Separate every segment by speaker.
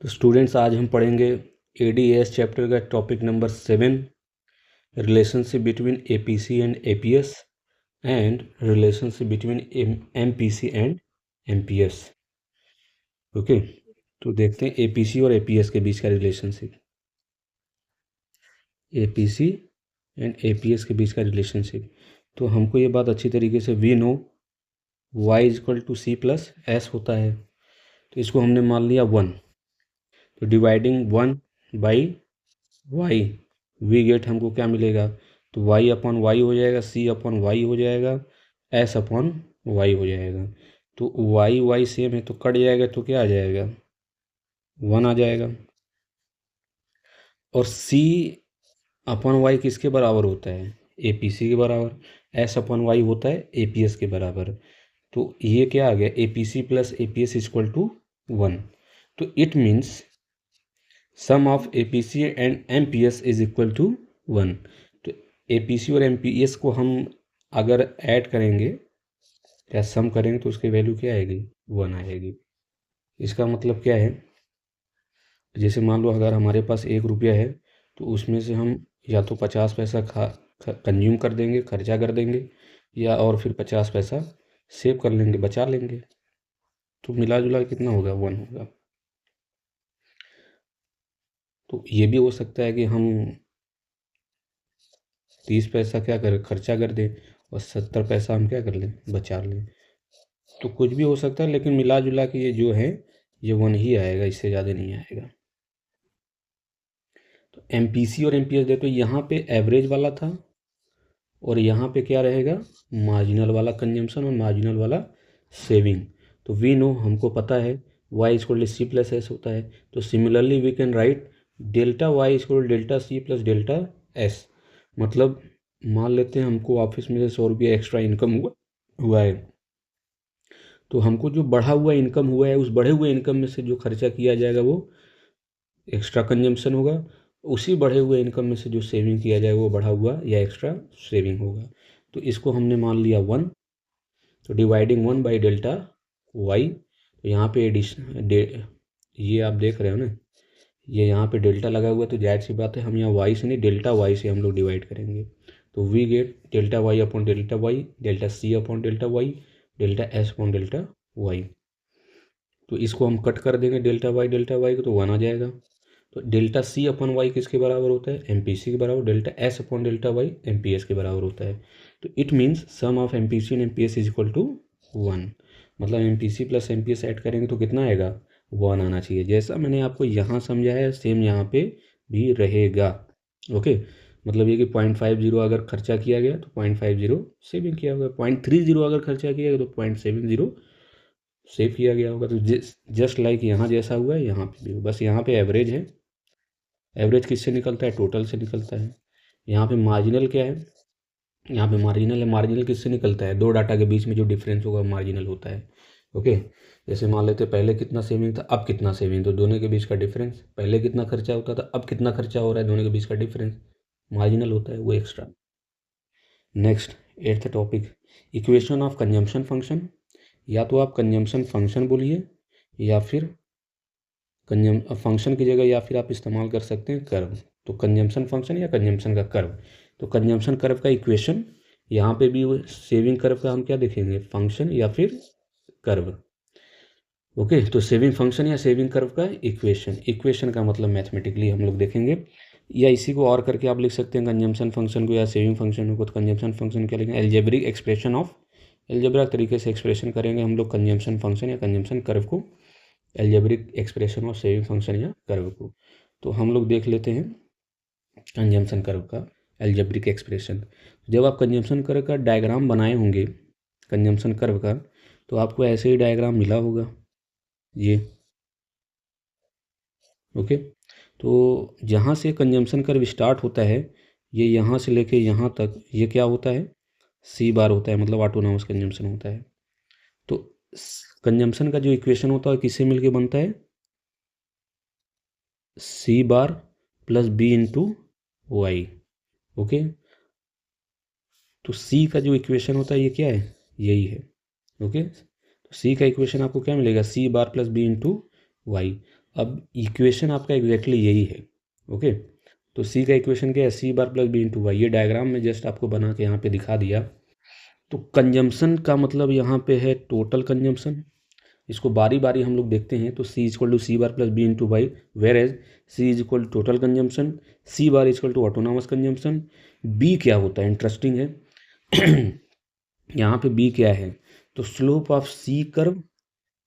Speaker 1: तो स्टूडेंट्स आज हम पढ़ेंगे एडीएस चैप्टर का topic number 7 relationship between APC and APS and relationship between MPC and MPS. Okay, तो देखते हैं एपीसी और एपीएस के बीच का रिलेशनशिप। एपीसी एंड एपीएस के बीच का रिलेशनशिप, तो हमको ये बात अच्छी तरीके से we know Y is equal to C plus S होता है। तो इसको हमने मान लिया 1, तो dividing 1 by Y we get हमको क्या मिलेगा, तो वाई अपॉन वाई हो जाएगा, सी अपॉन वाई हो जाएगा, एस अपॉन वाई हो जाएगा। तो वाई वाई सेम है तो कट जाएगा, तो क्या आ जाएगा 1 आ जाएगा। और सी अपॉन वाई किसके बराबर होता है, एपीसी के बराबर। एस अपॉन वाई होता है एपीएस के बराबर। तो ये क्या आ गया, APC plus APS equal to 1। तो it means sum of APC and MPS is equal to 1। तो एपीसी और एमपीएस को हम अगर ऐड करेंगे या सम करेंगे तो उसकी वैल्यू क्या आएगी, 1 आएगी। इसका मतलब क्या है, जैसे मान लो अगर हमारे पास 1 रुपया है तो उसमें से हम या तो 50 पैसा कंज्यूम कर देंगे, खर्चा कर देंगे, या और फिर 50 पैसा सेव कर लेंगे, बचा लेंगे। तो मिला जुला कितना होगा, 1 होगा। तो ये भी हो सकता है कि हम 30 पैसा क्या करें, खर्चा कर दें, और 70 पैसा हम क्या कर लें, बचा लें। तो कुछ भी हो सकता है, लेकिन मिला जुला के ये जो है ये 1 ही आएगा, इससे ज़्यादा नहीं आएगा। तो एमपीसी और एमपीएस देखो, यहाँ पे एवरेज वाला था और यहाँ पे क्या रहेगा, मार्जिनल वाला कंजम्पशन और मार्जिनल वाला सेविंग। तो वी नो, हमको पता है Y equal C plus S होता है। तो similarly we can write delta Y equal delta C plus delta S. मतलब मान लेते हैं हमको ऑफिस में से 100 रुपया एक्स्ट्रा इनकम हुआ है, तो हमको जो बढ़ा हुआ इनकम हुआ है उस बढ़े हुए इनकम में से जो खर्चा किया जाएगा वो एक्स्ट्रा कंजम्पशन होगा, उसी बढ़े हुए इनकम में से जो सेविंग किया जाएगा वो बढ़ा हुआ या एक्स्ट्रा सेविंग होगा। तो इसको हमने मान लिया 1। तो डिवाइडिंग 1 बाई डेल्टा वाई, तो यहाँ पे ये आप देख रहे हो ना, ये यहाँ पे डेल्टा लगा हुआ है, तो जाहिर सी बात है हम यहाँ वाई से नहीं डेल्टा वाई से हम लोग डिवाइड करेंगे। तो we get delta Y upon delta Y, delta C upon delta Y, delta S upon delta Y. तो इसको हम कट कर देंगे डेल्टा वाई को, तो 1 आ जाएगा। तो डेल्टा सी अपॉन वाई किसके बराबर होता है, एमपीसी के बराबर। Delta S upon delta Y MPS के बराबर होता है। तो it means sum of MPC and MPS is equal to 1। मतलब एमपीसी प्लस एमपीएस ऐड करेंगे तो कितना आएगा, 1 आना चाहिए। जैसा मैंने आपको यहाँ समझाया सेम यहाँ पे भी रहेगा। ओके, मतलब ये कि 0.50 अगर खर्चा किया गया तो 0.50 सेविंग किया होगा, 0.30 अगर खर्चा किया गया तो 0.70 सेव किया गया होगा। तो जस्ट लाइक यहाँ जैसा हुआ है यहाँ पे भी, बस यहाँ पे एवरेज है। एवरेज किससे निकलता है, टोटल से निकलता है। यहाँ पे मार्जिनल क्या है, यहाँ पे मार्जिनल है। मार्जिनल किससे निकलता है, दो डाटा के बीच में जो डिफरेंस होगा मार्जिनल होता है। ओके, जैसे मान लेते पहले कितना सेविंग था अब कितना सेविंग, तो दोनों के बीच का डिफरेंस। पहले कितना खर्चा होता था अब कितना खर्चा हो रहा है, दोनों के बीच का डिफरेंस मार्जिनल होता है, वो extra. Next 8th topic, equation of consumption function. या तो आप कंजम्पशन फंक्शन बोलिए या फिर फंक्शन की जगह या फिर आप इस्तेमाल कर सकते हैं कर्व। तो कंजम्पशन फंक्शन या कंजम्पशन का कर्व। तो कंजम्पशन कर्व का इक्वेशन, यहाँ पे भी सेविंग कर्व का हम क्या देखेंगे, फंक्शन या फिर कर्व। ओके, तो सेविंग फंक्शन या सेविंग कर्व का इक्वेशन। इक्वेशन का मतलब मैथमेटिकली हम लोग देखेंगे, या इसी को और करके आप लिख सकते हैं कंजम्पशन फंक्शन को या सेविंग फंक्शन को। तो कंजम्पशन फंक्शन क्या लिखेंगे, एल्जेब्रिक एक्सप्रेशन ऑफ, एल्जेब्रिक तरीके से एक्सप्रेशन करेंगे हम लोग कंजम्पशन फंक्शन या कंजम्पशन कर्व को, algebraic expression of saving function या कर्व को। तो हम लोग देख लेते हैं कंजम्पशन कर्व का एल्जेब्रिक एक्सप्रेशन। जब आप कंजम्पशन कर्व का डायग्राम बनाए होंगे कंजम्पशन कर्व का, तो आपको ऐसे ही डायग्राम मिला होगा ये। ओके, तो जहाँ से कंजम्पशन कर्व स्टार्ट होता है, ये यहाँ से लेके यहाँ तक ये क्या होता है, सी बार होता है, मतलब ऑटोनॉमस कंजम्पशन होता है। तो कंजम्पशन का जो इक्वेशन होता है किससे मिलके बनता है, C bar plus B into Y. Okay, तो सी का जो इक्वेशन होता है ये क्या है, यही है। ओके, तो सी का इक्वेशन आपको क्या मिलेगा, सी bar plus B into Y. अब इक्वेशन आपका एग्जैक्टली यही है। ओके, तो सी का इक्वेशन क्या है, C bar plus B into Y. ये डायग्राम में जस्ट आपको बना के यहाँ पे दिखा दिया। तो कंजम्पशन का मतलब यहाँ पे है टोटल कंजम्पशन। इसको बारी बारी हम लोग देखते हैं। तो C is equal to C bar plus B into Y, where as C is equal to total consumption, C bar is equal to autonomous consumption. B क्या होता है, इंटरेस्टिंग है। यहाँ पे बी क्या है, तो स्लोप ऑफ सी कर्व।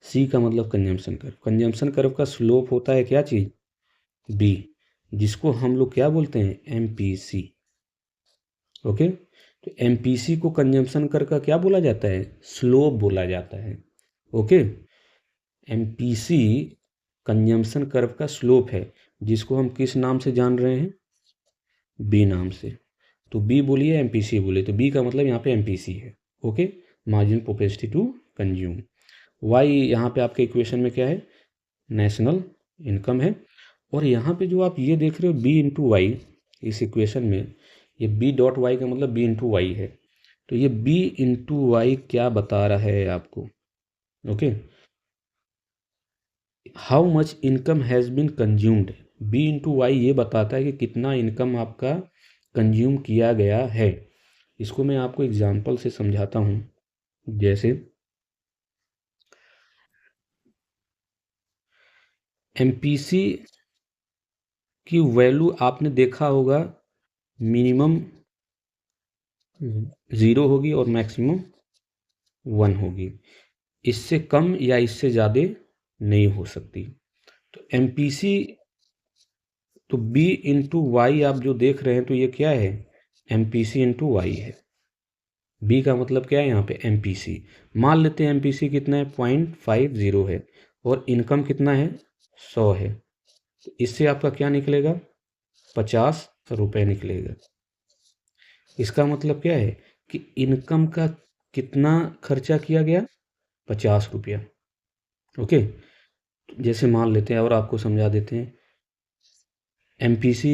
Speaker 1: सी का मतलब कंजम्पशन कर्व। कंजम्पशन कर्व का स्लोप होता है क्या चीज़, बी, जिसको हम लोग क्या बोलते हैं, एम पी सी। ओके, तो एम पी सी को कंजम्पशन कर्व का क्या बोला जाता है, स्लोप बोला जाता है। Okay, M P C consumption curve का स्लोप है, जिसको हम किस नाम से जान रहे हैं, बी नाम से। तो बी बोलिए, एम पी सी बोलिए, तो बी का मतलब यहाँ पे एम पी सी है। Okay, margin propensity to consume. Y यहाँ पे आपके इक्वेशन में क्या है, नेशनल इनकम है। और यहाँ पे जो आप ये देख रहे हो बी इंटू वाई, इस इक्वेशन में ये बी डॉट वाई का मतलब बी इंटू वाई है। तो ये बी इंटू वाई क्या बता रहा है आपको, okay, how much income has been consumed. B into Y ये बताता है कि कितना इनकम आपका कंज्यूम किया गया है। इसको मैं आपको एग्जांपल से समझाता हूँ। जैसे एमपीसी की वैल्यू आपने देखा होगा, मिनिमम 0 होगी और मैक्सिमम 1 होगी। इससे कम या इससे ज़्यादा नहीं हो सकती। तो एमपीसी, तो बी इंटू वाई आप जो देख रहे हैं, तो ये क्या है, एमपीसी इंटू वाई है। बी का मतलब क्या है यहाँ पे, एमपीसी। मान लेते हैं एमपीसी कितना है, 0.50 है, और इनकम कितना है, 100 है। तो इससे आपका क्या निकलेगा, 50 रुपये निकलेगा। इसका मतलब क्या है कि इनकम का कितना खर्चा किया गया, 50 रुपया। ओके, जैसे मान लेते हैं और आपको समझा देते हैं। एमपीसी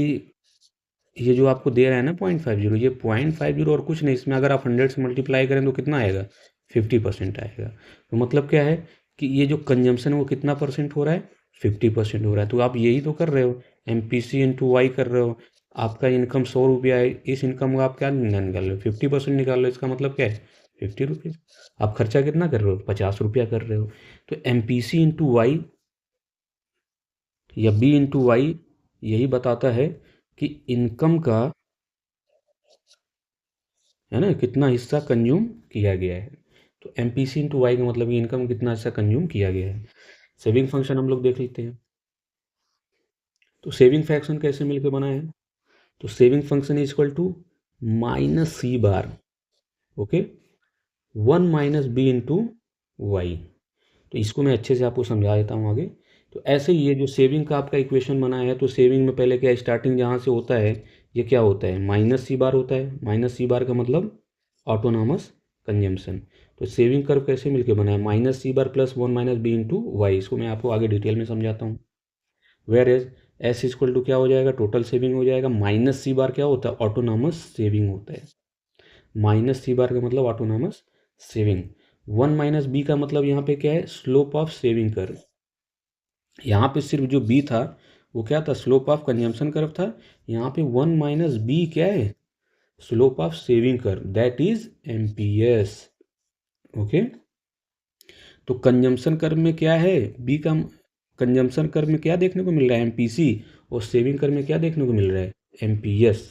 Speaker 1: ये जो आपको दे रहा है ना 0.50, ये 0.50 और कुछ नहीं, इसमें अगर आप 100 से मल्टीप्लाई करें तो कितना आएगा, 50% आएगा। तो मतलब क्या है कि ये जो कंजम्पशन है वो कितना परसेंट हो रहा है, 50% हो रहा है। तो आप यही तो कर रहे हो, M P C into Y कर रहे हो। आपका इनकम 100 रुपया है, इस इनकम का आप क्या निकाल रहे हो, 50% निकाल रहे हो। इसका मतलब क्या है, 50 रुपये। आप खर्चा कितना कर रहे हो, 50 रुपया कर रहे हो। तो M P C into Y या बी इंटू वाई यही बताता है कि इनकम का, है ना, कितना हिस्सा कंज्यूम किया गया है। तो M P C into Y का मतलब इनकम कितना हिस्सा कंज्यूम किया गया है। सेविंग फंक्शन हम लोग देख लेते हैं। तो सेविंग फंक्शन कैसे मिलकर बना है, तो saving function is equal to minus C bar, okay, 1 minus B into Y. तो इसको मैं अच्छे से आपको समझा देता हूँ आगे। तो ऐसे ही ये जो सेविंग का आपका इक्वेशन बना है, तो सेविंग में पहले क्या, स्टार्टिंग जहाँ से होता है ये क्या होता है, माइनस सी बार होता है। माइनस सी बार का मतलब ऑटोनॉमस कंजम्पशन। तो सेविंग कर्व कैसे मिलके बना है, minus C bar plus 1 minus B into Y. इसको मैं आपको आगे डिटेल में समझाता हूँ। Where as S equal to क्या हो जाएगा, टोटल सेविंग हो जाएगा। माइनस सी बार क्या होता है, ऑटोनॉमस सेविंग होता है। माइनस सी बार का मतलब ऑटोनॉमस सेविंग। 1 माइनस बी का मतलब यहाँ पे क्या है, स्लोप ऑफ सेविंग कर्व। यहाँ पे सिर्फ जो बी था वो क्या था, स्लोप ऑफ कंजम्पशन कर्व था। यहाँ पे 1 माइनस बी क्या है, slope of saving curve, that is MPS. Okay, तो कंजम्पशन कर्व में क्या है, बी का कंजम्पशन कर्व में क्या देखने को मिल रहा है, एमपीसी, और सेविंग कर्व में क्या देखने को मिल रहा है, एमपीएस।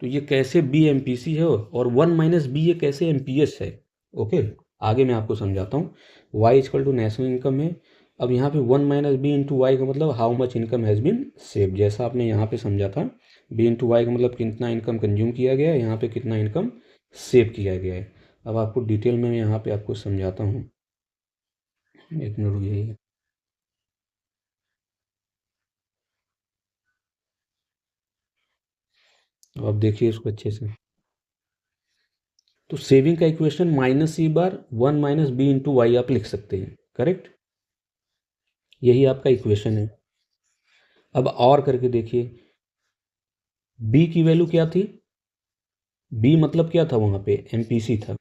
Speaker 1: तो ये कैसे बी एमपीसी है और 1 माइनस बी ये कैसे एमपीएस है। ओके, आगे मैं आपको समझाता हूँ। Y equal to national income है। अब यहाँ पे 1 माइनस बी इंटू वाई का मतलब how much income has been save, जैसा आपने यहाँ पे समझा था। बी इंटू वाई का मतलब कितना इनकम कंज्यूम किया गया है, यहाँ पे कितना इनकम सेव किया गया है। अब आपको डिटेल में मैं यहाँ पे आपको समझाता हूँ, एक मिनट रुकिए। अब आप देखिए इसको अच्छे से। तो सेविंग का इक्वेशन माइनस सी बार 1 माइनस बी इंटू वाई आप लिख सकते हैं, करेक्ट। यही आपका इक्वेशन है। अब और करके देखिए, बी की वैल्यू क्या थी, बी मतलब क्या था वहाँ पे, एमपीसी था।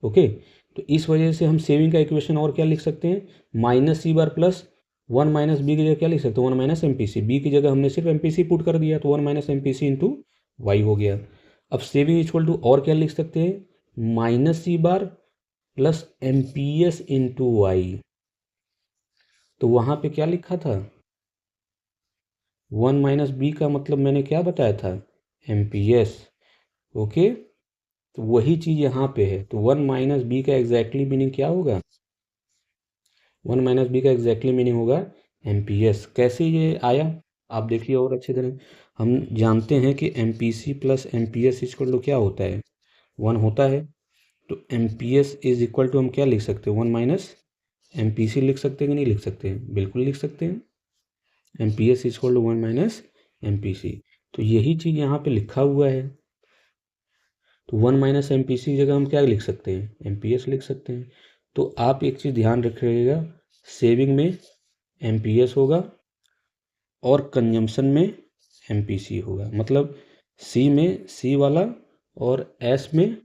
Speaker 1: ओके, तो इस वजह से हम सेविंग का इक्वेशन और क्या लिख सकते हैं, minus C bar plus one minus B की जगह क्या लिख सकते हैं, one minus M P C. B की जगह हमने सिर्फ एम पी सी पुट कर दिया तो one minus M P C into Y हो गया। अब सेविंग इक्वल टू और क्या लिख सकते हैं, minus C bar plus M P S into Y. तो वहाँ पे क्या लिखा था, वन माइनस बी का मतलब मैंने क्या बताया था, एम पी एस। ओके, तो वही चीज़ यहाँ पे है। तो वन माइनस बी का एग्जैक्टली मीनिंग क्या होगा, वन माइनस बी का एग्जैक्टली मीनिंग होगा एम पी एस। कैसे ये आया आप देखिए और अच्छी तरह। हम जानते हैं कि M P C plus M P S equal to क्या होता है, वन होता है। तो M P S is equal to हम क्या लिख सकते हैं, one minus M P C लिख सकते हैं कि नहीं लिख सकते हैं, बिल्कुल लिख सकते हैं। M P S equal to one minus M P C. तो यही चीज़ यहाँ पे लिखा हुआ है। तो one minus M P C जगह हम क्या लिख सकते हैं, एम पी एस लिख सकते हैं। तो आप एक चीज़ ध्यान रखिएगा, सेविंग में एम पी एस होगा और कंजम्पशन में एम पी सी होगा। मतलब सी में सी वाला और एस में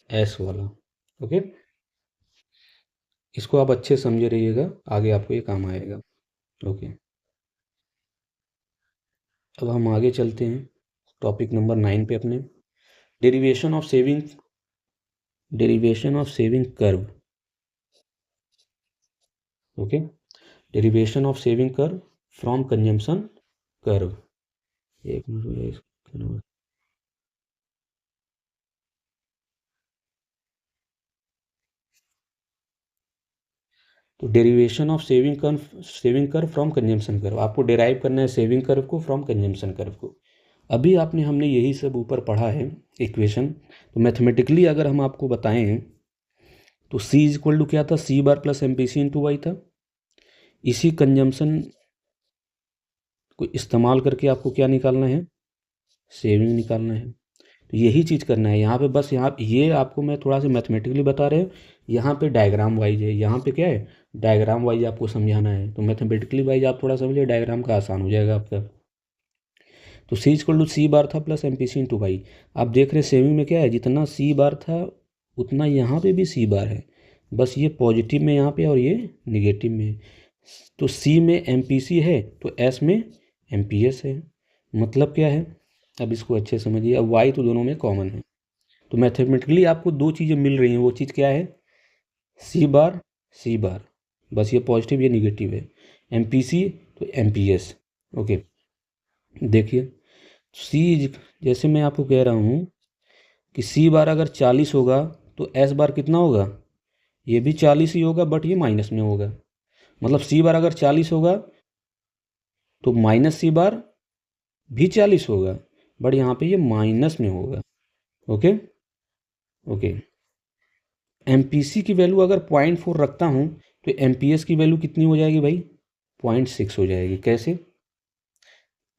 Speaker 1: एस वाला। ओके, इसको आप अच्छे समझे रहिएगा, आगे आपको ये काम आएगा। ओके, अब हम आगे चलते हैं टॉपिक नंबर 9 पे अपने, derivation of saving, derivation of saving curve. Okay, derivation of saving curve from consumption curve. एक मिनट, तो derivation of saving curve from consumption curve, आपको डेराइव करना है सेविंग कर्व को फ्रॉम कंजम्पशन कर्व को। अभी हमने यही सब ऊपर पढ़ा है इक्वेशन। तो मैथमेटिकली अगर हम आपको बताएं तो सी इज इक्वल टू क्या था, C bar plus M P C into Y था। इसी कंजम्पशन को इस्तेमाल करके आपको क्या निकालना है, सेविंग निकालना है। तो यही चीज़ करना है यहाँ पे। बस यहाँ ये आपको मैं थोड़ा सा मैथमेटिकली बता रहे हूँ, यहाँ पे डायग्राम वाइज है, यहाँ पे क्या है, डायग्राम वाइज आपको समझाना है। तो मैथमेटिकली वाइज आप थोड़ा समझिए, डायग्राम का आसान हो जाएगा आपका। तो सी इक्वल टू सी बार था plus M P C into Y. आप देख रहे हैं सेविंग में क्या है, जितना सी बार था उतना यहाँ पे भी सी बार है, बस ये पॉजिटिव में यहाँ पे और ये निगेटिव में। तो सी में एम पी सी है तो एस में एम पी एस है। मतलब क्या है, अब इसको अच्छे समझिए। अब वाई तो दोनों में कॉमन है, तो मैथमेटिकली आपको दो चीज़ें मिल रही हैं। वो चीज़ क्या है, सी बार सी बार, बस ये पॉजिटिव ये निगेटिव है। एम पी सी तो एम पी एस। ओके, देखिए सी, जैसे मैं आपको कह रहा हूँ कि सी बार अगर 40 होगा तो एस बार कितना होगा, ये भी 40 ही होगा, बट ये माइनस में होगा। मतलब सी बार अगर 40 होगा तो माइनस सी बार भी 40 होगा, बट यहाँ पे ये माइनस में होगा। Okay okay, M P C की वैल्यू अगर 0.4 रखता हूँ तो एम पी एस की वैल्यू कितनी हो जाएगी भाई, 0.6 हो जाएगी। कैसे,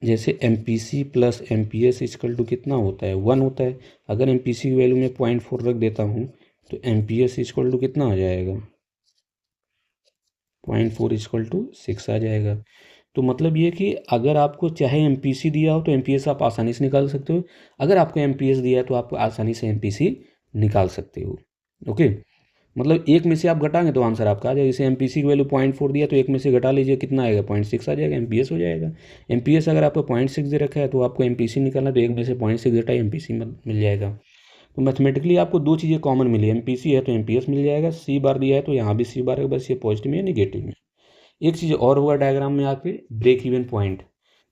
Speaker 1: जैसे M P C plus M P S equal to कितना होता है, 1 होता है। अगर एम पी सी की वैल्यू में 0.4 रख देता हूँ तो M P S equal to कितना आ जाएगा, 0.4 इक्वल टू 6 आ जाएगा। तो मतलब ये कि अगर आपको चाहे एम पी सी दिया हो तो एम पी एस आप आसानी से निकाल सकते हो, अगर आपको एम पी एस दिया है तो आप आसानी से एम पी सी निकाल सकते हो। ओके, मतलब एक में से आप घटाएंगे तो आंसर आपका आ जाएगा। जैसे एम पी सी की वैल्यू 0.4 दिया तो एक में से घटा लीजिए, कितना आएगा, 0.6 आ जाएगा, एम पी एस हो जाएगा। एम पी एस अगर आपको 0.6 दे रखा है तो आपको एम पी सी निकालना, तो एक में से 0.6 घटाए एम पी सी मिल जाएगा। तो मैथमेटिकली आपको दो चीज़ें कॉमन मिली, एम पी सी है तो एम पी एस मिल जाएगा, सी बार दिया है तो यहाँ भी सी बार है, बस ये पॉजिटिव में या निगेटिव में। एक चीज़ और हुआ डायग्राम में आके, ब्रेक इवन पॉइंट,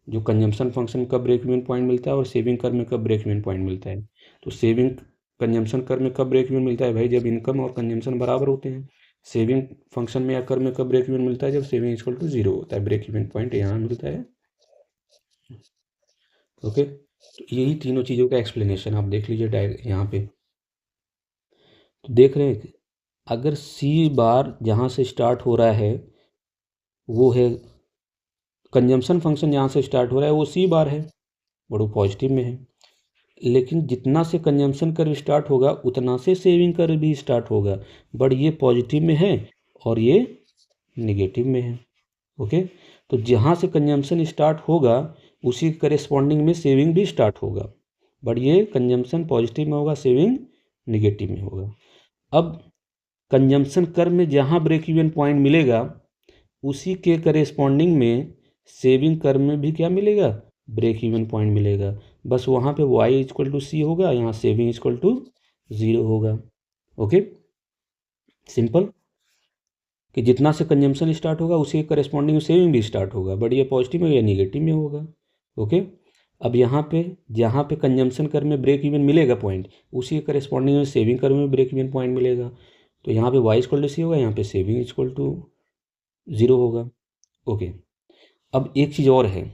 Speaker 1: जो कंजम्पशन फंक्शन कब ब्रेक इवन पॉइंट मिलता है और सेविंग कर्व में कब ब्रेक इवन पॉइंट मिलता है। तो सेविंग कंजम्पशन कर्व में कब ब्रेक इवन मिलता है भाई, जब इनकम और कंजम्पशन बराबर होते हैं। सेविंग फंक्शन में या कर्व में कब ब्रेक इवन मिलता है, जब सेविंग इक्वल टू 0 होता है। ब्रेक इवन पॉइंट यहाँ मिलता है। ओके, तो यही तीनों चीज़ों का एक्सप्लेनेशन आप देख लीजिए यहाँ पे। तो देख रहे हैं अगर सी बार जहाँ से स्टार्ट हो रहा है वो है, कंजम्पशन फंक्शन जहाँ से स्टार्ट हो रहा है वो सी बार है, बड़ो पॉजिटिव में है। लेकिन जितना से कंजम्पशन कर्व स्टार्ट होगा उतना से सेविंग कर्व भी स्टार्ट होगा, बट ये पॉजिटिव में है और ये निगेटिव में है। ओके, तो जहाँ से कंजम्पशन स्टार्ट होगा उसी करेस्पॉन्डिंग में सेविंग भी स्टार्ट होगा, बट ये कंजम्पशन पॉजिटिव में होगा, सेविंग निगेटिव में होगा। अब कंजम्पशन कर्व में जहाँ ब्रेक इवन पॉइंट मिलेगा उसी के करेस्पॉन्डिंग में सेविंग कर्व में भी क्या मिलेगा, ब्रेक इवन पॉइंट मिलेगा। बस वहाँ पे y इक्वल टू सी होगा, यहाँ सेविंग इक्वल टू 0 होगा। ओके, सिंपल, कि जितना से कंजम्पशन स्टार्ट होगा उसी के करेस्पॉन्डिंग में सेविंग भी स्टार्ट होगा, बट ये पॉजिटिव में या निगेटिव में होगा। ओके, अब यहाँ पे जहाँ पे कंजम्पशन कर्व में ब्रेक इवन मिलेगा पॉइंट, उसी के करेस्पॉन्डिंग में सेविंग कर्व में ब्रेक इवन पॉइंट मिलेगा। तो यहाँ पे y इक्वल टू सी होगा, यहाँ पे सेविंग इक्वल टू 0 होगा। ओके, अब एक चीज़ और है,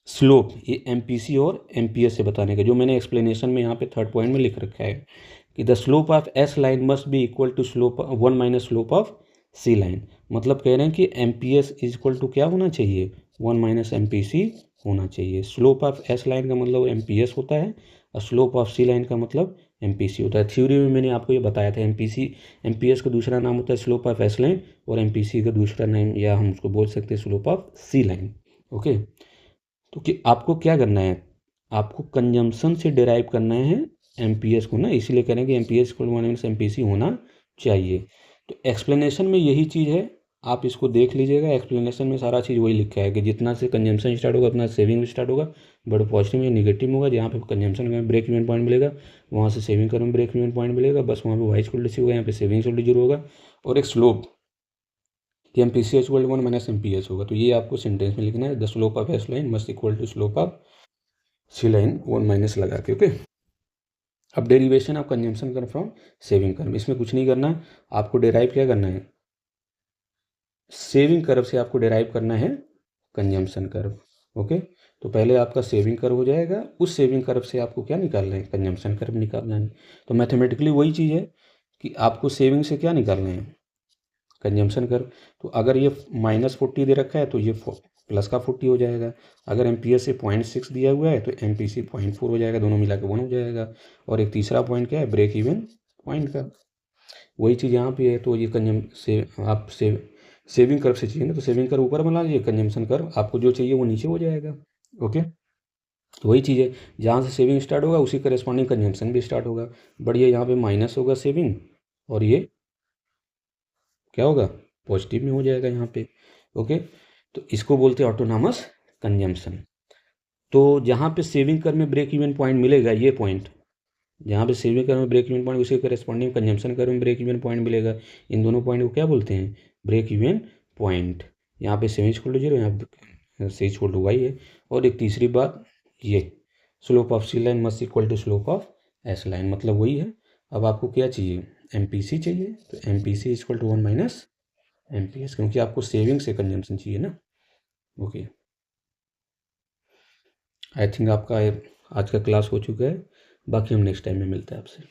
Speaker 1: स्लोप, ये एमपीसी और एमपीएस से बताने का, जो मैंने एक्सप्लेनेशन में यहाँ पे थर्ड पॉइंट में लिख रखा है कि the slope of S line must be equal to slope 1 minus slope of C line. मतलब कह रहे हैं कि एमपीएस इज इक्वल टू क्या होना चाहिए, 1 माइनस एमपीसी होना चाहिए। स्लोप ऑफ एस लाइन का मतलब एमपीएस होता है और स्लोप ऑफ सी लाइन का मतलब एमपीसी होता है। थ्योरी में मैंने आपको ये बताया था, एमपीएस का दूसरा नाम होता है स्लोप ऑफ एस लाइन और एमपीसी का दूसरा नाम, या हम उसको बोल सकते हैं slope of C line. Okay, तो कि आपको क्या करना है, आपको कंजम्पशन से डिराइव करना है एमपीएस को ना, इसीलिए कह रहे हैं कि MPS equal to 1 minus MPC होना चाहिए। तो एक्सप्लेनेशन में यही चीज़ है, आप इसको देख लीजिएगा। एक्सप्लेनेशन में सारा चीज़ वही लिखा है कि जितना से कंजम्पशन स्टार्ट होगा उतना सेविंग भी स्टार्ट होगा, बट पॉजिटिव में नेगेटिव में होगा। जहाँ पे कंजम्पशन में ब्रेक इवन पॉइंट मिलेगा वहाँ से सेविंग करने में ब्रेक इवन पॉइंट मिलेगा, बस वहाँ पे वाई इक्वल टू सी होगा, यहाँ पे सेविंग इक्वल टू 0 होगा। और एक स्लोप कि M P C H equal to 1 minus M P S होगा। तो ये आपको सेंटेंस में लिखना है, the slope of S line must equal to slope of C line 1 minus लगा के। ओके, अब derivation of consumption curve from saving curve, इसमें कुछ नहीं करना, आपको डेराइव क्या करना है, सेविंग कर्व से आपको डेराइव करना है कंजम्पशन कर्व। ओके, तो पहले आपका सेविंग कर्व हो जाएगा, उस सेविंग कर्व से आपको क्या निकालना है, कंजम्पशन कर्व निकालना है। तो मैथमेटिकली वही चीज़ है कि आपको सेविंग से क्या निकालना है, कंजम्पशन कर्व। तो अगर ये -40 दे रखा है तो ये प्लस का 40 हो जाएगा। अगर एमपीएस से 0.6 दिया हुआ है तो एमपीसी 0.4 हो जाएगा, दोनों मिला के 1 हो जाएगा। और एक तीसरा पॉइंट क्या है, ब्रेक इवन पॉइंट का, वही चीज़ यहाँ पे है। तो ये आप सेविंग कर्व से चाहिए ना, तो सेविंग कर्व ऊपर बना लीजिए, कंजम्पशन कर्व आपको जो चाहिए वो नीचे हो जाएगा। ओके, तो वही चीज़ है, जहाँ से सेविंग स्टार्ट होगा उसी करेस्पॉन्डिंग कंजम्पशन भी स्टार्ट होगा। बट ये यहाँ पे माइनस होगा सेविंग, और ये क्या होगा, पॉजिटिव में हो जाएगा यहाँ पे। ओके, तो इसको बोलते हैं ऑटोनॉमस कंजम्पशन। तो जहाँ पे सेविंग कर्व में ब्रेक इवन पॉइंट मिलेगा, ये पॉइंट जहाँ पे सेविंग कर्व में ब्रेक इवन पॉइंट, उसी करेस्पॉन्डिंग कंजम्पशन कर्व में ब्रेक इवन पॉइंट मिलेगा। इन दोनों पॉइंट को क्या बोलते हैं, ब्रेक इवन पॉइंट। यहाँ पे सेविंग इक्वल टू 0, यहाँ पे सी इक्वल टू वाई है। और एक तीसरी बात, ये slope of C line must equal to slope of S line, मतलब वही है। अब आपको क्या चाहिए, एमपीसी चाहिए, तो MPC equal to 1 minus MPS, क्योंकि आपको सेविंग से कंजम्पशन चाहिए ना। ओके, आई थिंक आपका आज का क्लास हो चुका है, बाकी हम नेक्स्ट टाइम में मिलते हैं आपसे।